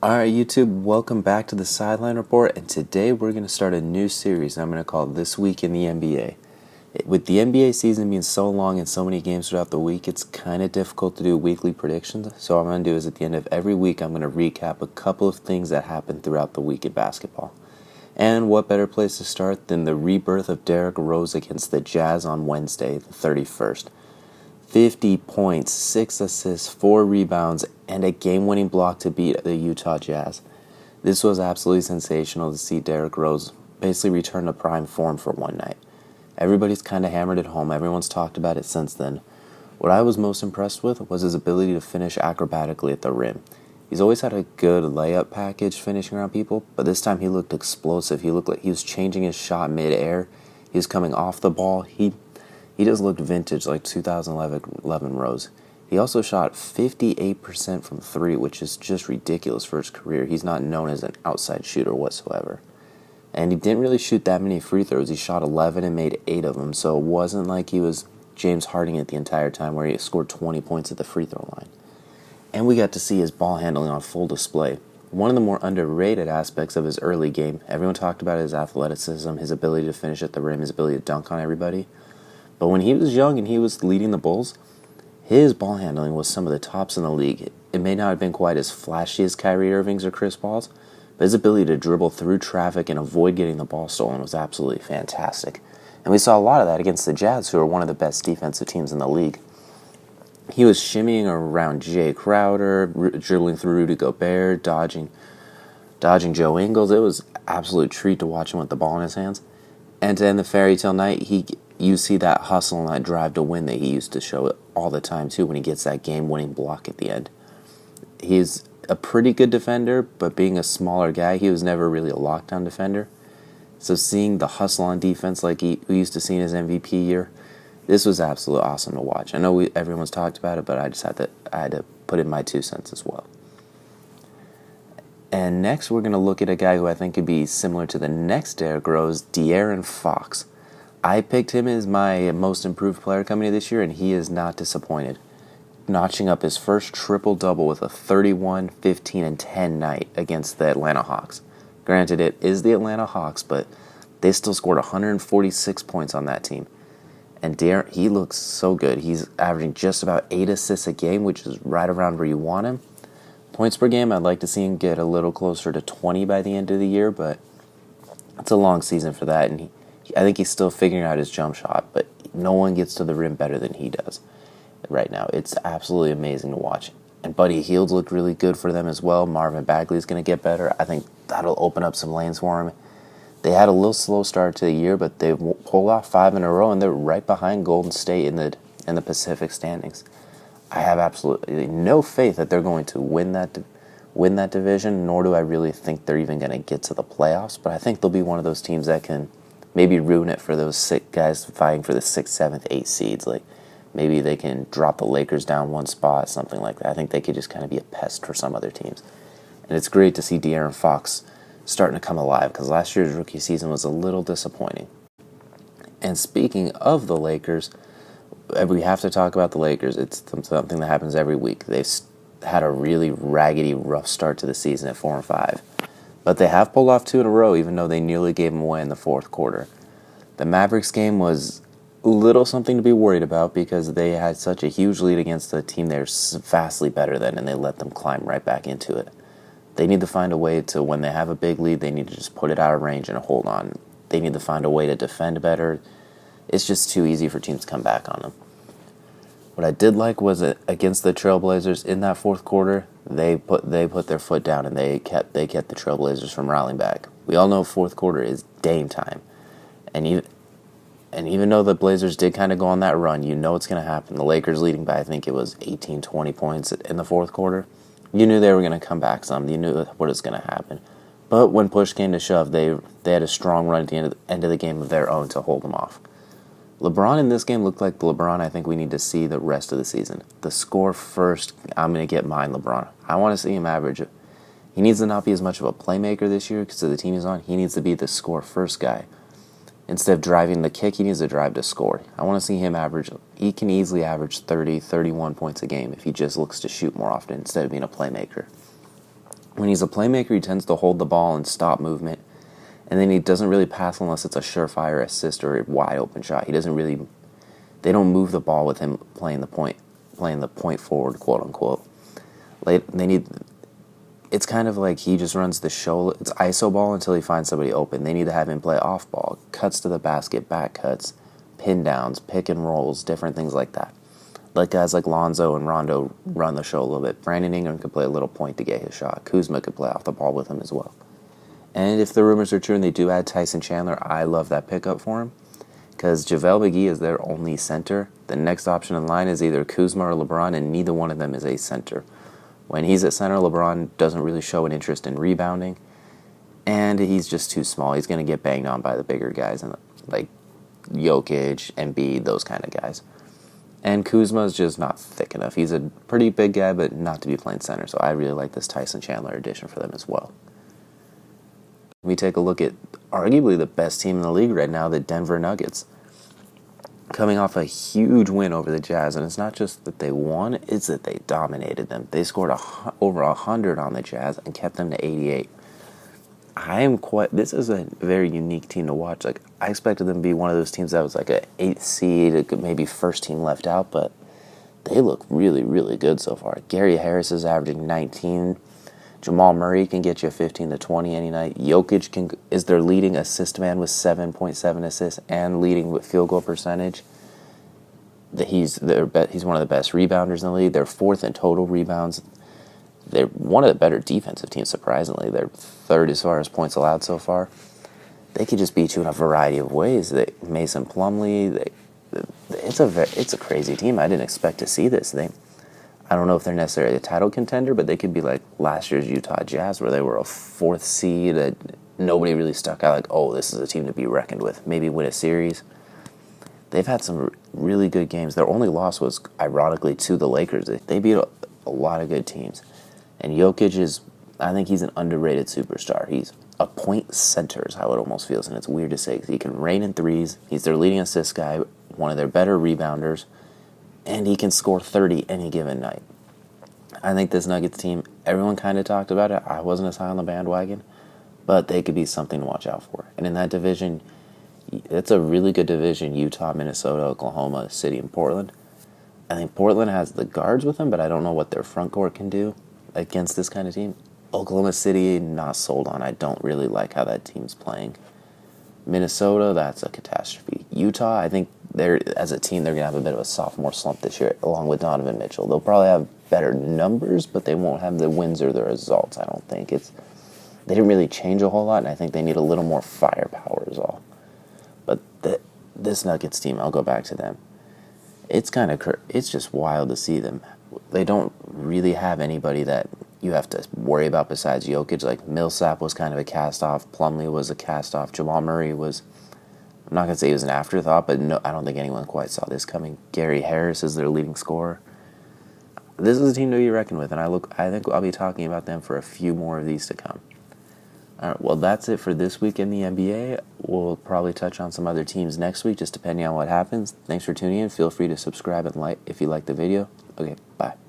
Alright, YouTube, welcome back to the Sideline Report, and today we're going to start a new series I'm going to call This Week in the NBA. With the NBA season being so long and so many games throughout the week, it's kind of difficult to do weekly predictions, so what I'm going to do is at the end of every week, I'm going to recap a couple of things that happened throughout the week in basketball. And what better place to start than the rebirth of Derrick Rose against the Jazz on Wednesday, the 31st. 50 points, 6 assists, 4 rebounds, and a game-winning block to beat the Utah Jazz. This was absolutely sensational to see Derrick Rose basically return to prime form for one night. Everybody's kind of hammered it home. Everyone's talked about it since then. What I was most impressed with was his ability to finish acrobatically at the rim. He's always had a good layup package finishing around people, but this time he looked explosive. He looked like he was changing his shot mid-air. He was coming off the ball. He just looked vintage, like 2011 Rose. He also shot 58% from 3, which is just ridiculous for his career. He's not known as an outside shooter whatsoever. And he didn't really shoot that many free throws. He shot 11 and made 8 of them, so it wasn't like he was James Harden it the entire time where he scored 20 points at the free throw line. And we got to see his ball handling on full display. One of the more underrated aspects of his early game, everyone talked about his athleticism, his ability to finish at the rim, his ability to dunk on everybody. But when he was young and he was leading the Bulls, his ball handling was some of the tops in the league. It may not have been quite as flashy as Kyrie Irving's or Chris Paul's, but his ability to dribble through traffic and avoid getting the ball stolen was absolutely fantastic. And we saw a lot of that against the Jazz, who are one of the best defensive teams in the league. He was shimmying around Jay Crowder, dribbling through Rudy Gobert, dodging Joe Ingles. It was an absolute treat to watch him with the ball in his hands. And to end the fairy tale night, you see that hustle and that drive to win that he used to show all the time too when he gets that game-winning block at the end. He's a pretty good defender, but being a smaller guy, he was never really a lockdown defender. So seeing the hustle on defense like we used to see in his MVP year, this was absolutely awesome to watch. I know everyone's talked about it, but I had to put in my 2 cents as well. And next, we're going to look at a guy who I think could be similar to the next Derrick Rose, De'Aaron Fox. I picked him as my most improved player coming into this year, and he is not disappointed, notching up his first triple-double with a 31, 15, and 10 night against the Atlanta Hawks. Granted, it is the Atlanta Hawks, but they still scored 146 points on that team. And he looks so good. He's averaging just about 8 assists a game, which is right around where you want him. Points per game, I'd like to see him get a little closer to 20 by the end of the year, but it's a long season for that, and I think he's still figuring out his jump shot, but no one gets to the rim better than he does right now. It's absolutely amazing to watch. And Buddy Hield's looked really good for them as well. Marvin Bagley's going to get better. I think that'll open up some lanes for him. They had a little slow start to the year, but they've pulled off 5 in a row, and they're right behind Golden State in the Pacific standings. I have absolutely no faith that they're going to win that division, nor do I really think they're even going to get to the playoffs, but I think they'll be one of those teams that can maybe ruin it for those 6 guys fighting for the 6th, 7th, 8th seeds. Like maybe they can drop the Lakers down 1 spot, something like that. I think they could just kind of be a pest for some other teams. And it's great to see De'Aaron Fox starting to come alive because last year's rookie season was a little disappointing. And speaking of the Lakers, we have to talk about the Lakers. It's something that happens every week. They've had a really raggedy, rough start to the season at 4-5. But they have pulled off 2 in a row, even though they nearly gave them away in the 4th quarter. The Mavericks game was a little something to be worried about because they had such a huge lead against a team they're vastly better than, and they let them climb right back into it. They need to find a way to, when they have a big lead, they need to just put it out of range and hold on. They need to find a way to defend better. It's just too easy for teams to come back on them. What I did like was against the Trailblazers in that 4th quarter, they put their foot down and they kept the Trailblazers from rallying back. We all know 4th quarter is Dame time, and even though the Blazers did kind of go on that run, you know it's going to happen. The Lakers leading by I think it was 18, 20 points in the 4th quarter. You knew they were going to come back some. You knew what was going to happen. But when push came to shove, they had a strong run at the end of the game of their own to hold them off. LeBron in this game looked like the LeBron I think we need to see the rest of the season. The score first, I'm going to get mine, LeBron. I want to see him average. He needs to not be as much of a playmaker this year because of the team he's on. He needs to be the score first guy. Instead of driving the kick, he needs to drive to score. I want to see him average. He can easily average 30, 31 points a game if he just looks to shoot more often instead of being a playmaker. When he's a playmaker, he tends to hold the ball and stop movement. And then he doesn't really pass unless it's a surefire assist or a wide open shot. He doesn't really, they don't move the ball with him playing the point forward, quote unquote. They need, it's kind of like he just runs the show. It's iso ball until he finds somebody open. They need to have him play off ball, cuts to the basket, back cuts, pin downs, pick and rolls, different things like that. Let guys like Lonzo and Rondo run the show a little bit. Brandon Ingram could play a little point to get his shot. Kuzma could play off the ball with him as well. And if the rumors are true and they do add Tyson Chandler, I love that pickup for him. Because JaVale McGee is their only center. The next option in line is either Kuzma or LeBron, and neither one of them is a center. When he's at center, LeBron doesn't really show an interest in rebounding, and he's just too small. He's going to get banged on by the bigger guys, and like Jokic, Embiid, those kind of guys. And Kuzma's just not thick enough. He's a pretty big guy, but not to be playing center, so I really like this Tyson Chandler addition for them as well. We take a look at arguably the best team in the league right now, the Denver Nuggets. Coming off a huge win over the Jazz, and it's not just that they won, it's that they dominated them. They scored over 100 on the Jazz and kept them to 88. This is a very unique team to watch. Like, I expected them to be one of those teams that was like an 8th seed, maybe first team left out, but they look really, really good so far. Gary Harris is averaging 19. Jamal Murray can get you 15 to 20 any night. Jokic is their leading assist man with 7.7 assists and leading with field goal percentage. He's one of the best rebounders in the league. They're 4th in total rebounds. They're one of the better defensive teams, surprisingly. They're 3rd as far as points allowed so far. They could just beat you in a variety of ways. Mason Plumlee, it's a crazy team. I didn't expect to see this. I don't know if they're necessarily a title contender, but they could be like last year's Utah Jazz, where they were a 4th seed that nobody really stuck out like, oh, this is a team to be reckoned with. Maybe win a series. They've had some really good games. Their only loss was, ironically, to the Lakers. They beat a lot of good teams. And Jokic I think he's an underrated superstar. He's a point center is how it almost feels, and it's weird to say because he can rain in threes. He's their leading assist guy, one of their better rebounders, and he can score 30 any given night. I think this Nuggets team, everyone kind of talked about it. I wasn't as high on the bandwagon, but they could be something to watch out for. And in that division, it's a really good division: Utah, Minnesota, Oklahoma City, and Portland. I think Portland has the guards with them, but I don't know what their front court can do against this kind of team. Oklahoma City, not sold on. I don't really like how that team's playing. Minnesota, that's a catastrophe. Utah, I think as a team, they're going to have a bit of a sophomore slump this year, along with Donovan Mitchell. They'll probably have better numbers, but they won't have the wins or the results, I don't think. They didn't really change a whole lot, and I think they need a little more firepower is all. But this Nuggets team, I'll go back to them. It's just wild to see them. They don't really have anybody that you have to worry about besides Jokic. Like, Millsap was kind of a cast-off. Plumlee was a cast-off. Jamal Murray was, I'm not going to say he was an afterthought, but no, I don't think anyone quite saw this coming. Gary Harris is their leading scorer. This is a team to be reckoned with, and I think I'll be talking about them for a few more of these to come. All right, well, that's it for this week in the NBA. We'll probably touch on some other teams next week, just depending on what happens. Thanks for tuning in. Feel free to subscribe and like if you like the video. Okay, bye.